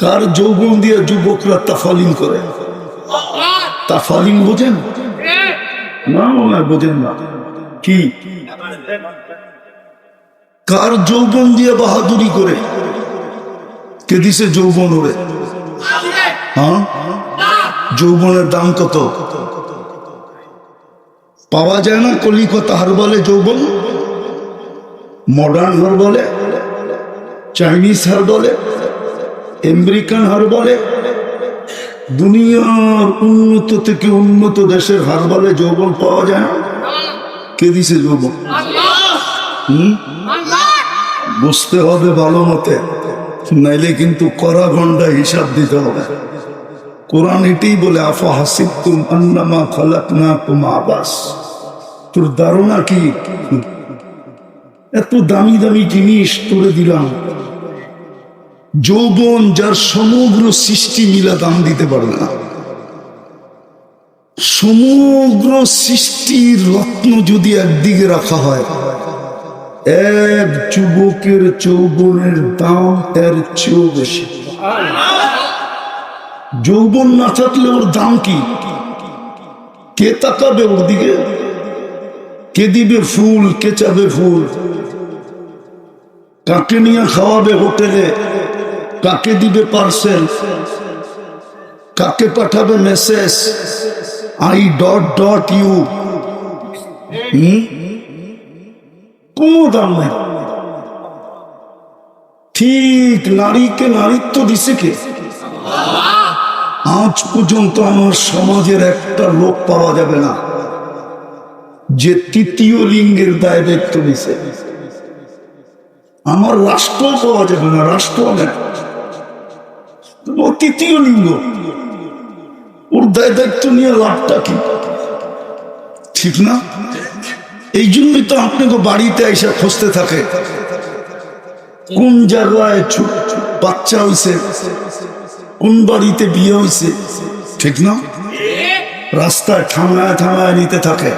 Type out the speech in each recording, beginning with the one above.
কার যৌবন দিয়ে যুবকরা তাফালিং করে? তাফালিং বোঝেন না? মনে হয় বোঝেন না। কি কার যৌবন দিয়ে বাহাদুরি করে? কে দিছে যৌবন ওরে? হ্যাঁ, যৌবনের দাম কত? পাওয়া যায় না। কলিকতা হার বলে যৌবন, মডার্ন হার বলে, চাইনিজ হার বলে, আমেরিকান হার বলে, দুনিয়ার উন্নত থেকে উন্নত দেশের হার বলে যৌবন পাওয়া যায় না। কে দিছে যৌবন? বুঝতে হবে ভালো মতে, নাইলে কিন্তু কড়া গন্ডা হিসাব দিতে হবে। কোরআন এটাই বলে, আফা হাসিবতুম আন্নামা খালাকনাকুম আবাস। তোর ধারণা কি এত দামি দামি জিনিস তোরে দিলাম, যৌবন যার সমগ্র সৃষ্টি মিলা দাম দিতে পারবে না। সমগ্র সৃষ্টির রত্ন যদি একদিকে রাখা হয়, এক যুবকের যৌবনের দাম এর চেয়েও বেশি। যৌবন না থাকলে ওর দাম কি? কে তাকাবে ওর দিকে? কে দিবে ফুল? কে চাবে ফুল? কাকে নিয়ে খাওয়াবে হোটেলে? কাকে দিবে পার্সেল? কাকে পাঠাবে মেসেজ I.you? কোন দাম নেই। ঠিক নারীকে নারীত্ব দিছে কে? আজ পর্যন্ত আমার সমাজের একটা লোক পাওয়া যাবে না যে তৃতীয় লিঙ্গের দায় দায়িত্ব দিছে। আমার রাষ্ট্র পাওয়া যাবে না, রাষ্ট্র অনেক, তৃতীয় লিঙ্গ, ওর দায় দায়িত্ব নিয়ে লাভটা কি? ঠিক না? এই জন্যই তো আপনাকে বাড়িতে এসে খুঁজতে থাকে কোন জায়গায় বাচ্চা হয়েছে, কোন বাড়িতে বিয়ে হয়েছে। ঠিক না? রাস্তায় থামায় থামায় নিতে থাকে,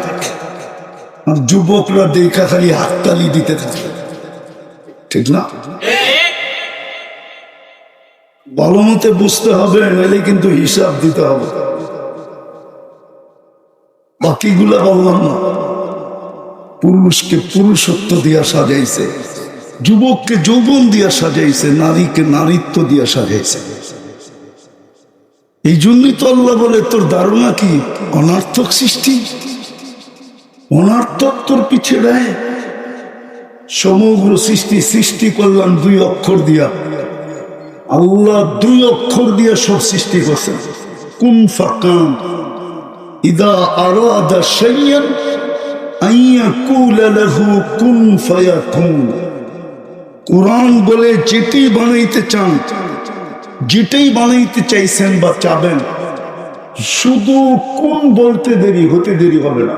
আর যুবকরা দেখা খালি হাততালি দিতে থাকে। ঠিক না? ভালো মতে বুঝতে হবে, নাহলে কিন্তু হিসাব দিতে হবে। বাকিগুলা বললাম না। পুরুষকে পুরুষত্ব দিয়া সাজাইছে, যুবককে যৌবন দিয়া সাজাইছে, নারীকে নারীত্ব দিয়া সাজাইছে। এই জন্যই তো আল্লাহ বলে, তোর ধারণা কি অনার্থক সৃষ্টি? অনার্থক তোর পিছে দেয়। সমগ্র সৃষ্টি করলাম 2 অক্ষর দিয়া। আল্লাহ 2 অক্ষর দিয়ে সব সৃষ্টি করছেন। কুন ফাকান, ইদা আরাদা শাইয়ান আইয়াকুলা লাহু কুন ফায়াকুন। কুরআন বলে, যেটাই বানাইতে চান, যেটাই বানাইতে চাইছেন বা চাবেন, শুধু কোন বলতে দেরি, হতে দেরি হবে না।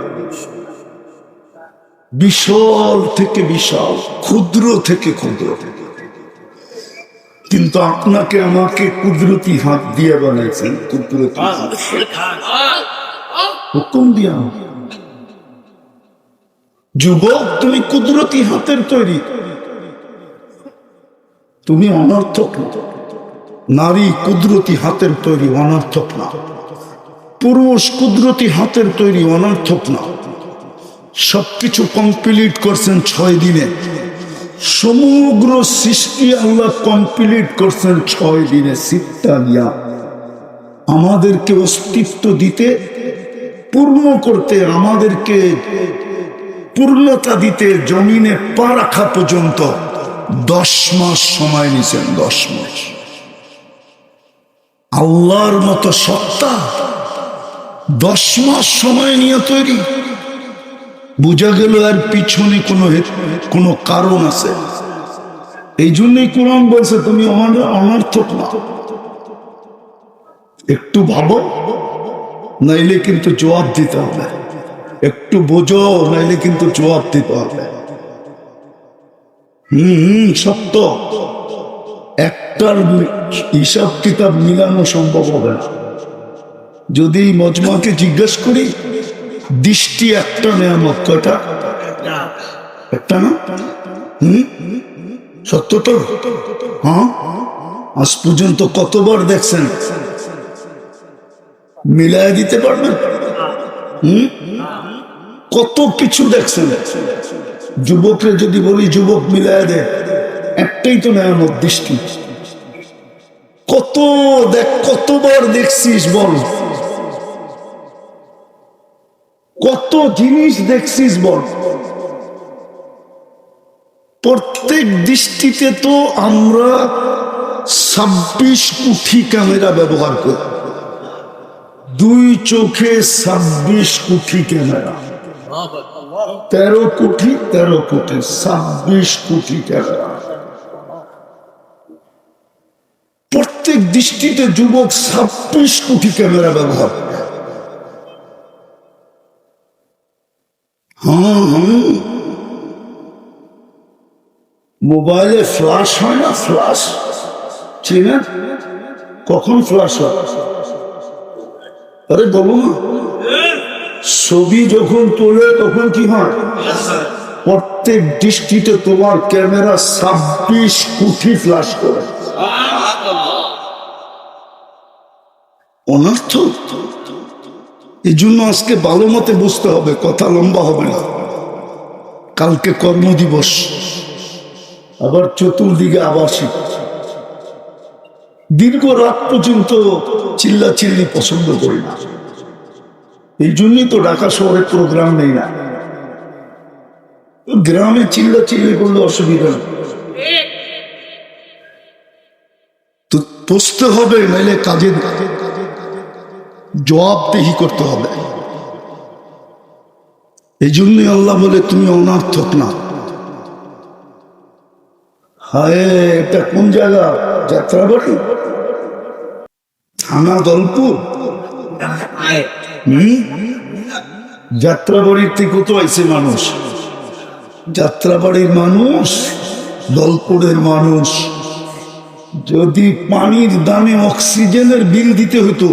বিশাল থেকে বিশাল, ক্ষুদ্র থেকে ক্ষুদ্র। কিন্তু আপনাকে আমাকে কুদরতি হাত দিয়ে বানাইছেন, কুদরতি হুকুম দিয়া। যুবক, তুমি কুদরতি হাতের তৈরি, তুমি অনর্থক না। নারী কুদরতি হাতের তৈরি, অনর্থক না। পুরুষ কুদরতি হাতের তৈরি, অনর্থক না। সবকিছু কমপ্লিট করছেন 6 দিনে। সমগ্র সৃষ্টি আল্লাহ কমপ্লিট করছেন 6 দিনে। সিত্তা দিয়া আমাদেরকে অস্তিত্ব দিতে, পূর্ণ করতে, আমাদেরকে পূর্ণতা দিতে, জমিনে পা রাখা পর্যন্ত 10 মাস সময় নিছেন। 10 মাস। আল্লাহর মতো সত্তা 10 মাস সময় নিয়ে তৈরি। বোঝা গেল এর পিছনে কোনো কারণ আছে। এই জন্যই কোরআন বলছে, তুমি অনর্থক না। একটু ভাবো, নাইলে কিন্তু জবাব দিতে হবে। একটু বোঝো, নাইলে কিন্তু জবাব দিতে হবে। সত্য। একটার হিসাব কিতাব মিলানো সম্ভব হবে না। যদি মজমাকে জিজ্ঞেস করি, দৃষ্টি একটা নেয়ামত, কয়টা? একটা না? সত্য তো? হ্যাঁ, আজ পর্যন্ত কতবার দেখছেন? মিলাই দিতে পারবেন? কত কিছু দেখছেন। যুবকরে যদি বলি যুবক মিলাই দে, একটাই তো নেয়ামত দৃষ্টি। কত দেখ, কতবার দেখছিস বল, কত জিনিস দেখছিস বল। প্রত্যেক দৃষ্টিতে তো আমরা 26 কোটি ক্যামেরা ব্যবহার করি। 2 চোখে 26 কোটি ক্যামেরা, 13 কোটি 26 কোটি ক্যামেরা। প্রত্যেক দৃষ্টিতে যুবক 26 কোটি ক্যামেরা ব্যবহার করে। মোবাইলে ফ্ল্যাশ হয় না? ফ্ল্যাশ চিনেন? কখন ফ্ল্যাশ হয়? আরে বলো না, ছবি যখন তোলে তখন কি হয়? প্রত্যেক দৃষ্টিতে তোমার ক্যামেরা 26 কোটি ফ্ল্যাশ করে। অনর্থ। এই জন্য আজকে ভালো মতে বুঝতে হবে, কথা লম্বা হবে না। কালকে কর্মদিবস, আবার চতুর্দিকে আবাসিক। দীর্ঘ রাত পর্যন্ত চিল্লা চিল্লি পছন্দ করি না। এই জন্যই তো ঢাকা শহরে প্রোগ্রাম নেই না। গ্রামে চিল্লা চিল্লি করলে অসুবিধা নেই, তো বসতে হবে, নাইলে কাজে জবাবদেহি করতে হবে। এই জন্যই আল্লাহ বলে তুমি অনার্থক না। হায়, এটা কোন জায়গা? যাত্রাবাড়ি, থানা দলপুর। যাত্রাবাড়ির থেকে তো আইছে মানুষ, যাত্রাবাড়ির মানুষ, দলপুরের মানুষ। যদি পানির দামে অক্সিজেনের বিল দিতে হতো,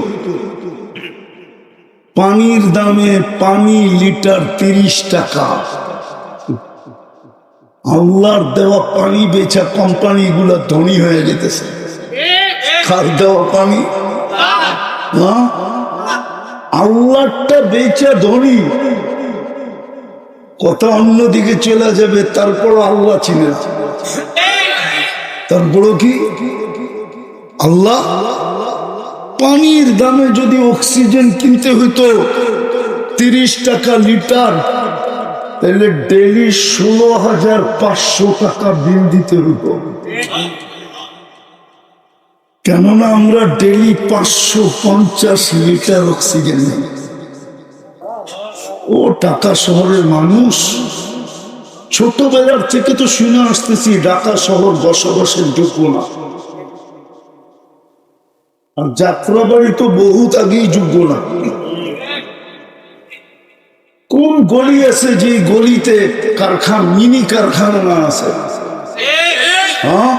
পানির দামে পানি লিটার 30 টাকা, আল্লাহর দেওয়া পানি বেচা কোম্পানি গুলা ধনী হয়ে যেতেছে। কার দেওয়া পানি? আল্লাহটা বেচা ধনী, কথা অন্যদিকে চলে যাবে, তারপর আল্লাহ চিনে। তারপর কি আল্লাহ? পানির দামে যদি অক্সিজেন কিনতে হইতো 30 টাকা লিটার, তাহলে ডেলি 16,500 টাকা বিল দিতে হইতো। কেননা আমরা ডেলি 550 লিটার অক্সিজেন নেই। ও ঢাকা শহরের মানুষ, ছোটবেলার থেকে তো শুনে আসতেছি ঢাকা শহর বসবাসের যোগ্য না। আর যাত্রাবাড়ি তো বহুত আগেই যোগ্য না। কোন গলি আছে যে গলিতে কারখানা, মিনি কারখানা না আছে? হ্যাঁ,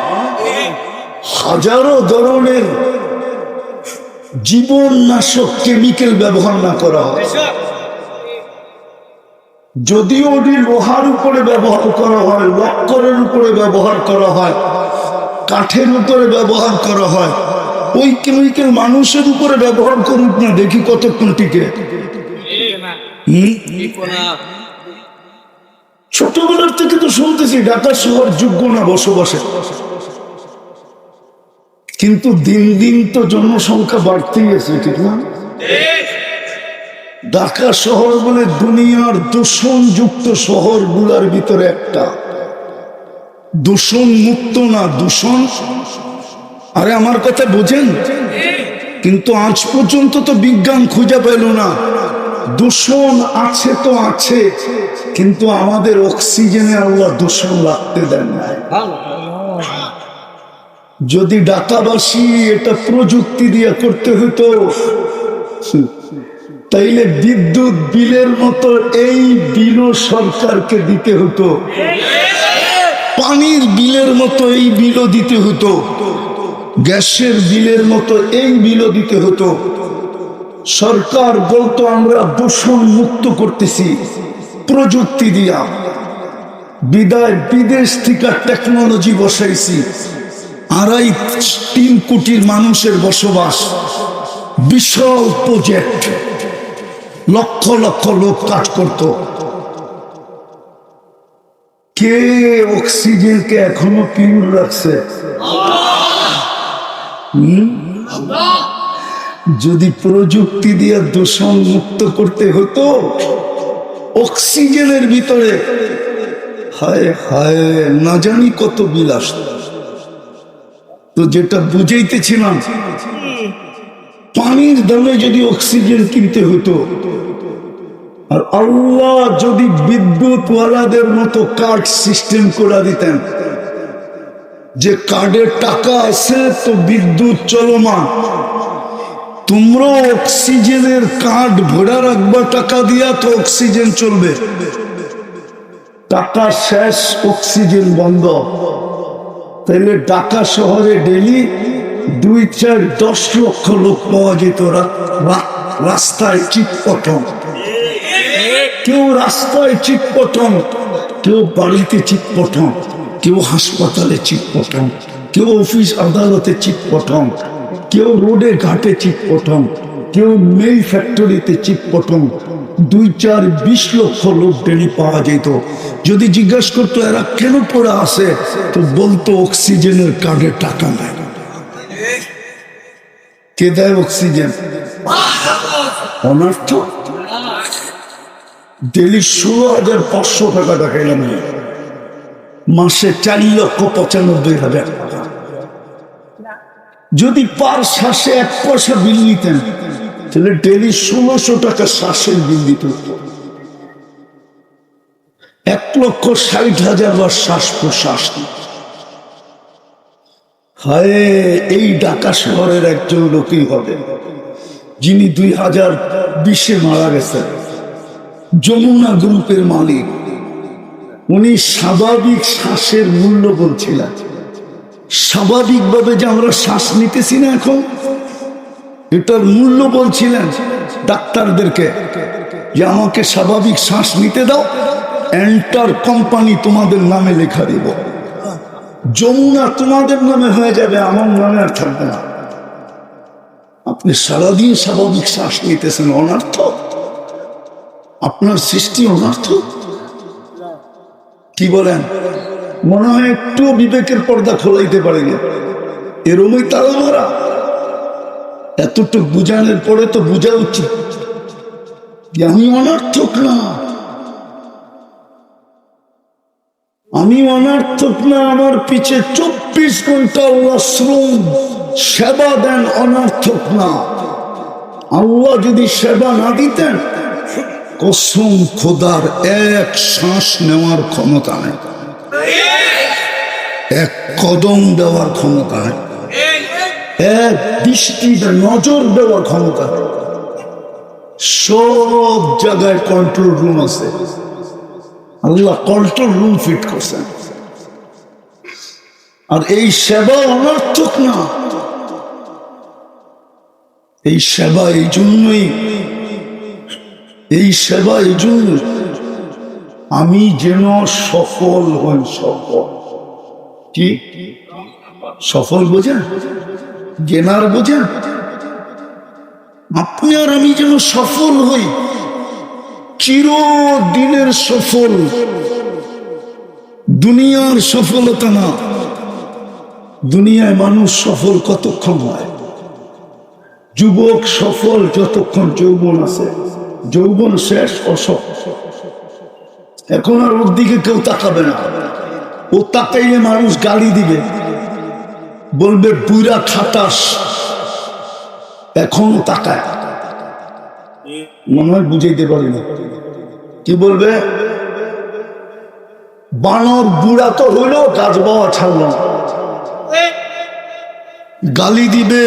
হাজারো ধরনের জীবননাশক কেমিক্যাল ব্যবহার না করা হয়। যদিও ওটি লোহার উপরে ব্যবহার করা হয়, লক্করের উপরে ব্যবহার করা হয়, কাঠের উপরে ব্যবহার করা হয়, ওই কেমিক্যাল মানুষের উপরে ব্যবহার করুক না, দেখি কতক্ষণ টিকে। ছোটবেলার থেকে তো শুনতেছি ঢাকা শহর যোগ্য না বসবাসে, কিন্তু দিন দিন তো জনসংখ্যা বাড়তেই আছে, ঠিক না? ঢাকা শহর বলে দুনিয়ার দূষণযুক্ত শহর গুলার ভিতরে একটা। দূষণ মুক্ত না, দূষণ। আরে আমার কথা বোঝেন? কিন্তু আজ পর্যন্ত তো বিজ্ঞান খুঁজে পেল না। দূষণ আছে তো আছে, কিন্তু আমাদের অক্সিজেনে আল্লাহ দূষণ রাখতে দেন না। যদি ঢাকাবাসী এটা প্রযুক্তি দিয়ে করতে হতো, তাইলে বিদ্যুৎ বিলের মতো এই বিলও সরকারকে দিতে হতো, পানির বিলের মতো এই বিলও দিতে হতো, গ্যাসের বিলের মতো এই বিলও দিতে হতো। সরকার বলতো আমরা দূষণ মুক্ত করতেছি প্রযুক্তি দিয়া, বিদায় বিদেশ থেকে টেকনোলজি বসাইছি, 2.5-3 কোটির মানুষের বসবাস, বিশাল প্রজেক্ট, লক্ষ লক্ষ লোক কাজ করত। কে অক্সিজেনকে এখনো পিওর রাখছে? যদি প্রযুক্তি দিয়ে দূষণ মুক্ত করতে হতো অক্সিজেনের ভিতরে, হায় হায় না জানি কত বিল আসত। তো যেটা বুঝাইতেছিলাম, পানির দামে যদি অক্সিজেন কিনতে হতো, আর আল্লাহ যদি বিদ্যুৎ ওয়ালাদের মতো কার্ড সিস্টেম করে দিতেন যে কার্ডের টাকা আছে তো বিদ্যুৎ চলমান, তোমরা অক্সিজেনের কার্ড ভরা রাখবা টাকা দিয়া, তো অক্সিজেন চলবে। টাকা শেষ, অক্সিজেন বন্ধ। তাইলে ঢাকা শহরে ডেলি 2-4-10 লক্ষ লোক পাওয়া যেত রাস্তায় চিৎপটন। কেউ রাস্তায় চিৎপটন, কেউ বাড়িতে চিৎপটন, কেউ হাসপাতালে চিৎপটন, কেউ অফিস আদালতে চিৎপটন, কেউ রোডে ঘাটে চিৎপটন, কেউ মেল ফ্যাক্টরিতে চিৎপটন। 2-4-20 লক্ষ লোক ডেলি পাওয়া যেত। যদি জিজ্ঞাসা করতো এরা কেন পড়ে আসে, তো বলতো অক্সিজেনের কার্ডে টাকা নেয়। কে দেয় অক্সিজেন? অনর্থ। ডেলি 16,500 টাকা দেখাইলাম, মাসে 4,95,000 টাকা। যদি পার শ্বাসে 1 পয়সা বিল নিতেন, তাহলে ডেলি 1600 টাকা শ্বাসের বিল দিত। 1,60,000 বার শ্বাস প্রশ্বাস। হায়, এই ঢাকা শহরের একজন লোকই হবে যিনি 2020-এ মারা গেছেন, যমুনা গ্রুপের মালিক। উনি স্বাভাবিক শ্বাসের মূল্য বলছিলেন। স্বাভাবিকভাবে যে আমরা শ্বাস নিতেছি না এখন, এটার মূল্য বলছিলেন ডাক্তারদেরকে যে আমাকে স্বাভাবিক শ্বাস নিতে দাও, এন্টার কোম্পানি তোমাদের নামে লেখা দিব, যমুনা তোমাদের নামে হয়ে যাবে, আমার নামে আর থাকবে না। আপনি সারাদিন স্বাভাবিক শ্বাস নিতেছেন, অনর্থ। আপনার সৃষ্টি অনর্থ। কি বলেন? মনে হয় একটু বিবেকের পর্দা খোলাইতে পারেনি, এরমই তারা মারা। এতটুকু বুঝানোর পরে তো বোঝা উচিত যে আমি অনর্থক না, আমি অনর্থক না। আমার পিছে 24 ঘন্টা আল্লাহ শ্রম সেবা দেন, অনর্থক না। আল্লাহ যদি সেবা না দিতেন, কসম খোদার এক শ্বাস নেওয়ার ক্ষমতা নেই, এক কদম দেওয়ার ক্ষমতা নেই, এক দৃষ্টিতে নজর দেওয়ার ক্ষমতা নেই। সব জায়গায় কন্ট্রোল রুম আছে, আল্লাহ কন্ট্রোল রুম ফিট করছেন। আর এই সেবা অনর্থক না। এই সেবা এই জন্যই, এই সেবা এই জন্য আমি যেন সফল হই। সফল কি? সফল বোঝেন? গেনার বোঝেন? আপনি আর আমি যেন সফল হই, চিরদিনের সফল, দুনিয়ার সফলতা না। দুনিয়ায় মানুষ সফল কতক্ষণ হয়? যুবক সফল যতক্ষণ যৌবন আছে, যৌবন শেষ অসফল। এখন আর ওর দিকে কেউ তাকাবে না। ও তাকাইলে মানুষ গালি দিবে, বলবে বুড়া খাটাস। এখনো তাকায়, মনে হয় বুঝাইতে পারি না। কি বলবে? বানর বুড়া তো হইল, গাছ বাওয়া ছাড়ল। গালি দিবে।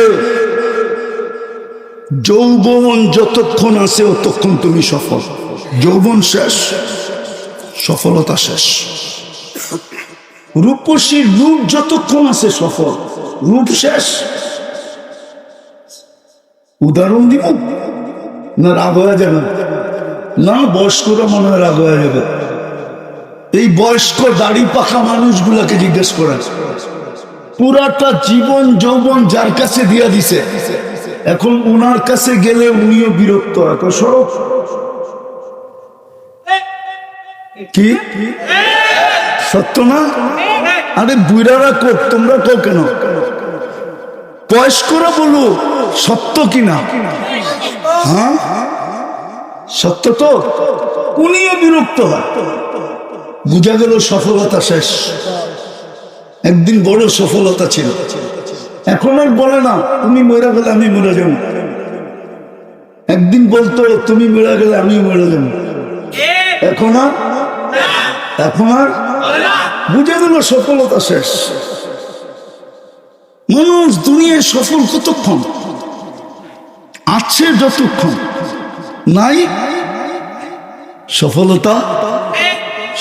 যৌবন যতক্ষণ আছে ততক্ষণ তুমি সফল, যৌবন শেষ, সফলতা শেষ। রূপসী রূপ যতক্ষণ আছে সফল, রূপ শেষ। উদাহরণ দিব না? রাগ হয়ে যাবে না? বয়স্করা মনে হয় রাগ হয়ে যাবে। এই বয়স্ক দাড়ি পাকা মানুষগুলাকে জিজ্ঞেস করেন, পুরাটা জীবন যৌবন যার কাছে দিয়া দিছে, এখন ওনার কাছে গেলে উনিও বিরক্ত হয়। সরব কি সত্য না? আরে বুড়ারা কোক, তোমরা কো কেন? বয়স্করা বলো সত্য কিনা? হ্যাঁ সত্য তো। উনিও বিরক্ত হয়। বুঝা গেল সফলতা শেষ। একদিন বড় সফলতা ছিল, এখন আর বলে না তুমি মরে গেলে আমি মরে যাব। একদিন বলতো তুমি মরে গেলে আমি মরে যাব। এখন আর বুঝা গেল সফলতা শেষ। মানুষ দুনিয়ায় সফল কতক্ষণ আছে? যতক্ষণ নাই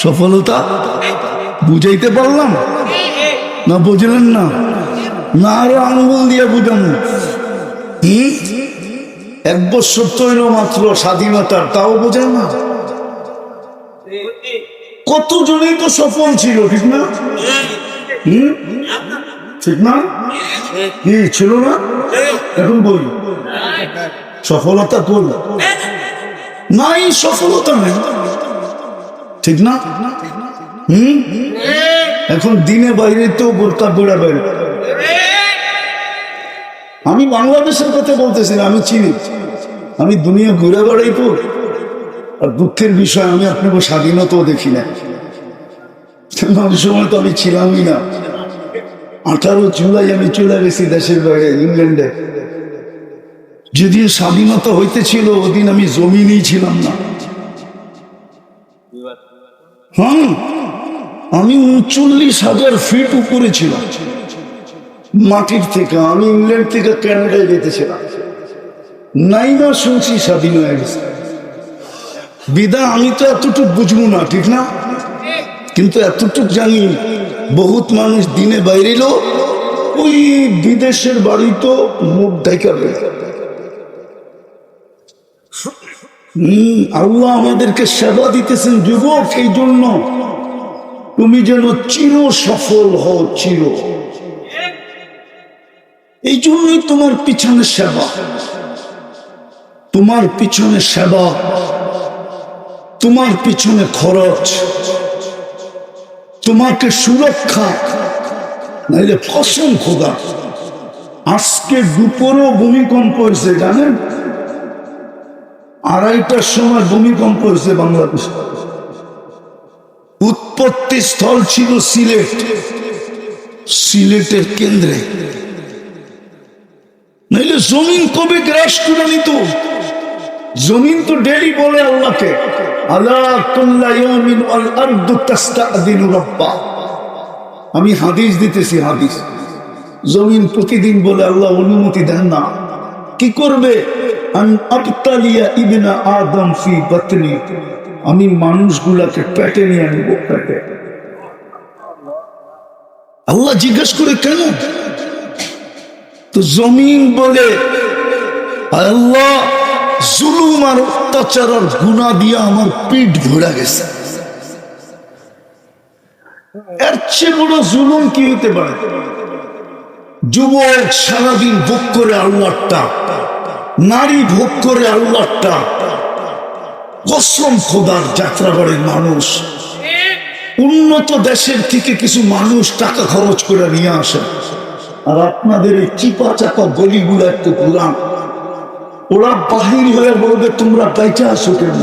সফলতা। বুঝাইতে পারলাম না? বুঝলেন না? না আরো আঙ্গুল দিয়ে বুঝানো। এক বছর তৈল মাত্র স্বাধীনতার, তাও বোঝেন না? কতজনেই তো সফল ছিল, ঠিক না? ঠিক না? কি ছিল না? এখন বল সফলতা করল নাই, সফলতা নেই, ঠিক না? এখন দিনে বাইরে তো বোরকা বেড়া বাইরে। আমি বাংলাদেশের কথা বলতেছি না, আমি চিনি, আমি দুনিয়া ঘুরে বেড়াই তো। আর দুঃখের বিষয় আমি আপনাকে স্বাধীনতাও দেখি না। ওই সময় তো আমি ছিলামই না। 18 জুলাই আমি চলে গেছি দেশের বাইরে, ইংল্যান্ডে। যদি স্বাধীনতা হইতেছিল ওদিন আমি জমিনেই ছিলাম না। হ্যাঁ, আমি 39,000 ফিট উপরে ছিলাম মাটির থেকে। আমি ইংল্যান্ড থেকে কানাডায় যেতেছিলাম, নাইবা শুনছি স্বাধীন হয়ে গেছে। বিদা আমি তো এতটুক বুঝবো না, ঠিক না? কিন্তু এতটুক জানি বহুত মানুষ দিনে বাইরেল ওই বিদেশের বাড়ি তো মুখ দেখাবে। আল্লাহ আমাদেরকে সেবা দিতেছেন যুবক, এই জন্য তুমি যেন চির সফল হও, চির। এই জন্যই তোমার পিছনে সেবা, তোমার পিছনে সেবা, তোমার পিছনে খরচ, তোমাকে সুরক্ষা। নাইলে কসম খোদা, আজকে দুপুরও ভূমিকম্প হয়েছে, জানেন? 2:30টার সময় ভূমিকম্প হয়েছে বাংলাদেশ। উৎপত্তি স্থল ছিল সিলেট, সিলেটের কেন্দ্রে। নাইলে জমিন কবে গ্রাস করে নিত? জমিন তো ডেলি বলে আল্লাহকে, আমি হাদিস দিতেছি, হাদিস। জমিন প্রতিদিন বলে আল্লাহ অনুমতি দেন না। কি করবে? আমি মানুষগুলাকে পেটে নিয়ে নিব, পেটে। আল্লাহ জিজ্ঞেস করে কেন? তো জমিন বলে আল্লাহ জুলুম আর অত্যাচার আর গুনাহ দিয়ে আমার পিঠ ভরে গেছে। এর চেয়ে বড় জুলুম কি হতে পারে? যুবক সারাদিন ভোগ করে আল্লাহটা, নারী ভোগ করে আল্লাহটা। কসম খোদার, যাত্রাবাড়ির মানুষ উন্নত দেশের থেকে কিছু মানুষ টাকা খরচ করে নিয়ে আসে, আর আপনাদের এই চিপা চাপা গলিগুলো একটু পুরান। ওরা বাহির হয়ে বলবে তোমরা বেঁচে আসো কেন?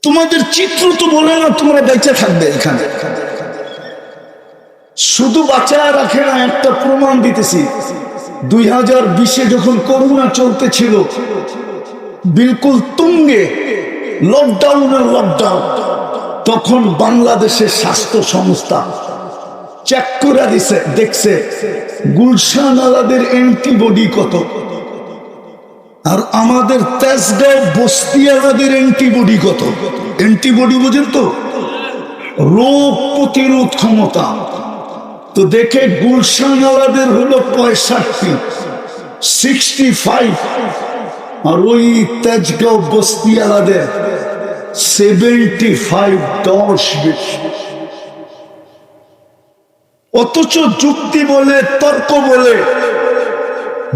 তোমাদের চিত্র তো বলে না তোমরা বেঁচে থাকবে এখানে। শুধু বাঁচায় রাখে না, একটা প্রমাণ দিতেছি। 2020-এ যখন করোনা চলতেছিল বিলকুল তুঙ্গে, লকডাউনের লকডাউন, তখন বাংলাদেশের স্বাস্থ্য সংস্থা চেক করে দিছে, দেখছে গুলশান আলাদের অ্যান্টিবডি কত, আর আমাদের তেজগাঁও বস্তি আলাদের অ্যান্টিবডি কত। অ্যান্টিবডি বুঝেন তো, রোগ প্রতিরোধ ক্ষমতা। তো দেখে গুলশান আলাদের হলো 65 আর ওই তেজগাঁও বস্তি আলাদের 75, 10 বেশি। অথচ যুক্তি বলে তর্ক বলে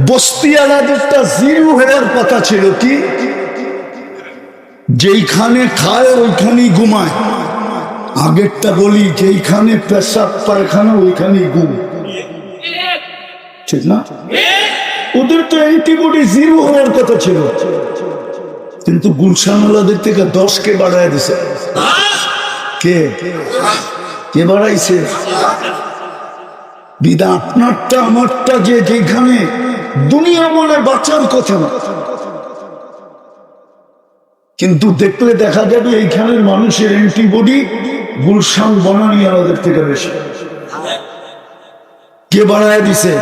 বস্তি আলাদাটা জিরো হওয়ার কথা ছিল কি যেইখানে খায় ওইখানেই ঘুমায়। আগেরটা বলি যেইখানে পেশাব পায়খানা ওইখানেই ঘুম, ঠিক না? ওদের তো অ্যান্টিবডি জিরো হওয়ার কথা ছিল, কিন্তু গুলশানওয়ালাদের থেকে 10 কে বাড়ায় দিছে। কে কে বাড়াইছে? বিদা আপনারটা আমারটা যে যেখানে দুনিয়া মনে বাঁচার কথা না, কিন্তু দেখলে দেখা যাবে এইখানের মানুষের অ্যান্টিবডি গুলশান বনানী আমাদের থেকে বেশি। কে বাড়ায় দিছে?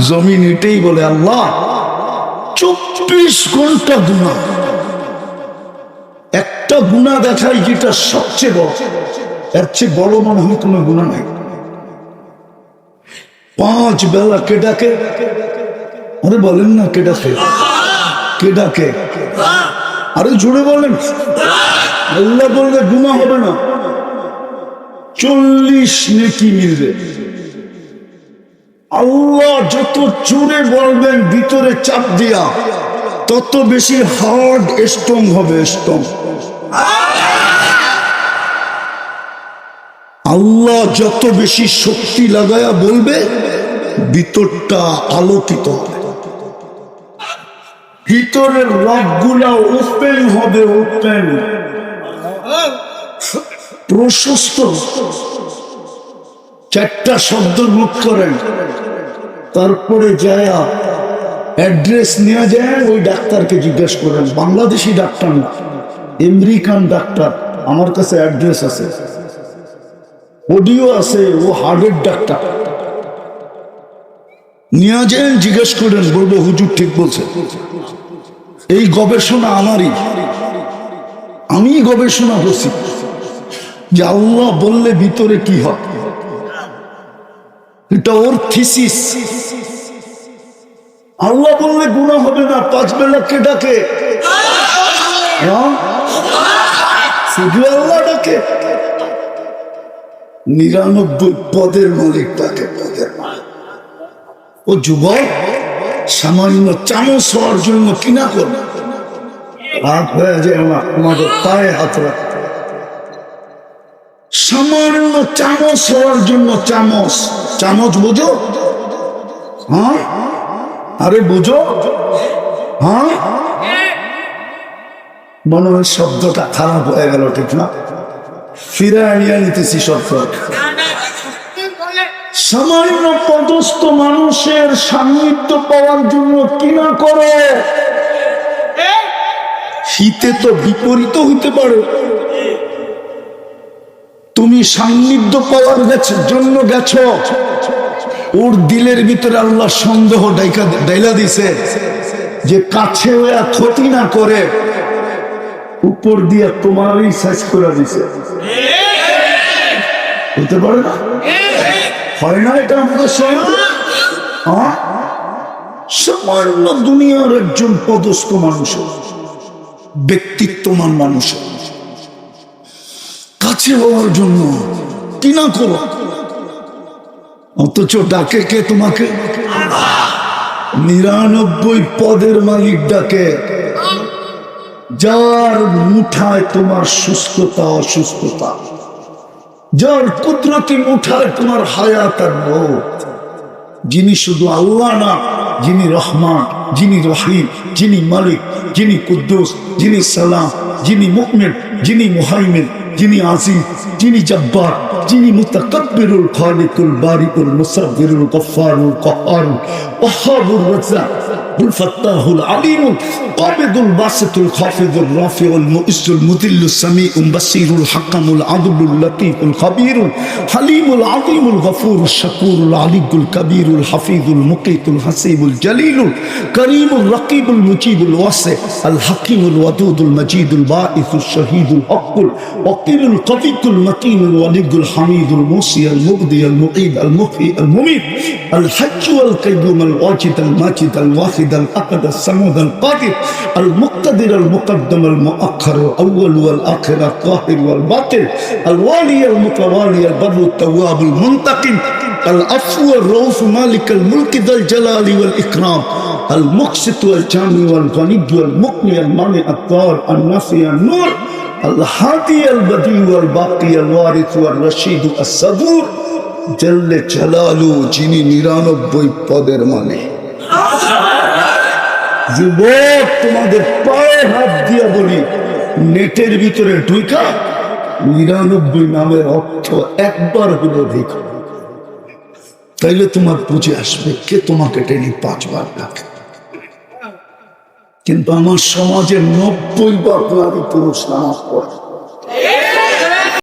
জমিন এটাই বলে আল্লাহ 24 ঘন্টা গুনাহ। একটা গুনাহ দেখাই যেটা সবচেয়ে বড়, এর চেয়ে বড় মনে হয় কোনো গুনাহ নাই। 5 বেলা কে ডাকে? আরে বলেন না কে ডাকে? কে ডাকে? আরে জুড়ে বলেন। আল্লাহ বললে গুনাহ হবে না, 40 নেকি মিলবে। আল্লাহ যত জোরে বলবেন ভিতরে চাপ দিয়া তত বেশি হার্ড স্ট্রং হবে। স্ট্রং আল্লাহ যত বেশি শক্তি লাগায়া বলবে ভিতরটা আলোকিত হবে, ভিতরের রগগুলা ওপেন হবে, ওপেন প্রশস্ত। 4টা শব্দ মুখ করেন, তারপরে যায় অ্যাড্রেস নেওয়া যায়, ওই ডাক্তারকে জিজ্ঞেস করেন। বাংলাদেশি ডাক্তার না, আমেরিকান ডাক্তার। আমার কাছে অ্যাড্রেস আছে, অডিও আছে, ও হার্টের ডাক্তার। নিয়ে যান, জিজ্ঞেস করেন, বলবো হুজুর ঠিক বলছে। এই গবেষণা আমারই, আমি গবেষণা করছি যে আল্লাহ বললে ভিতরে কি হয়, এটা ওর থিসিস। আল্লাহ বললে গুনাহ হবে না। 5 বেলা কে ডাকে? শুধু আল্লাহ ডাকে? 99 পদের মালিক ডাকে, পদের মালিক। ও যুবক, সামান্য চামচ হওয়ার জন্য কিনা করবে, হাত হয়ে যায় না আমাদের পায়ে হাত রাখতে। সামান্য চামচ হওয়ার জন্য, চামচ, চামচ বুঝো? হ্যাঁ, আরে বুঝো? হ্যাঁ, মনে হয় শব্দটা খারাপ হয়ে গেল, ঠিক না? ফিরে আনিয়ে নিতেছি শব্দ। সামান্য পদস্থ মানুষের সান্নিধ্য পাওয়ার জন্য কিনা করে। হিতে তো বিপরীত হইতে পারে। তুমি সান্নিধ্য পাওয়ার জন্য গেছো, ওর দিলের ভিতরে আল্লাহ সন্দেহ ডাইলা দিছে যে কাছে ওয়া ক্ষতি না করে, উপর দিয়ে তোমারই শেষ করে দিছে। হতে পারে না? হয় না এটা আমাদের সঙ্গে? সামান্য দুনিয়ার একজন পদস্থ মানুষ, ব্যক্তিত্বমান মানুষ কাছে হওয়ার জন্য কিনা করো, অথচ ডাকে কে তোমাকে? 99 পদের মালিক ডাকে, যার মুঠায় তোমার সুস্থতা অসুস্থতা, যার কুদরতি মুঠায় তোমার হায়াত আর মওত। যিনি শুধু আল্লাহ না, যিনি রহমান, যিনি রহিম, যিনি মালিক, যিনি কুদ্দুস, যিনি সালাম, যিনি মুমিন, যিনি মুহাইমিন, যিনি আজিজ, যিনি জব্বার, যিনি মুতাকাব্বিরুল খালিকুল বারিকুল মুসাব্বিরুল গফফারুল কাহ্হারুল ওয়াহ্হাবুর রাজ্জাক ذو الفتاح العليم قابض الباسط الخافض الرافع المؤز المذل السميع البصير الحكم العدل اللطيف الخبير الحليم العظيم الغفور الشكور العلي الكبير الحفيظ المقيت الحسيب الجليل الكريم الرقيب المجيب الواسع الحكيم الودود المجيد الباعث الشهيد الحق الوكيل القوي المتين الولي الحميد الموصي المبدي المعيد المحيي المميت الحج والقيوم الواجد الماجد الواحد الواحد الأحد الصمد القادر المقتدر المقدم المؤخر الأول والآخر الظاهر والباطن الوالي المتوالي البر التواب المنتقم العفو الرؤوف مالك الملك ذا الجلال والإكرام المقسط والجامع والغني والمقني المانع الضار النافع النور الهادي البديع والباقي الوارث والرشيد الصبور জল্লে জালালু, যিনি 99 পদের মানে। যুবক, তোমাদের পায়ে হাত দিয়া বলি, নেটের ভিতরে ঢুকা 99 নামের অর্থ একবার হলো দেখো, তাইলে তোমার বুঝে আসবে কে তোমাকে টেনে 5 বার ডাকে। কিন্তু আমার সমাজে 90 বার নারী পুরুষ নামাজ পড়ে।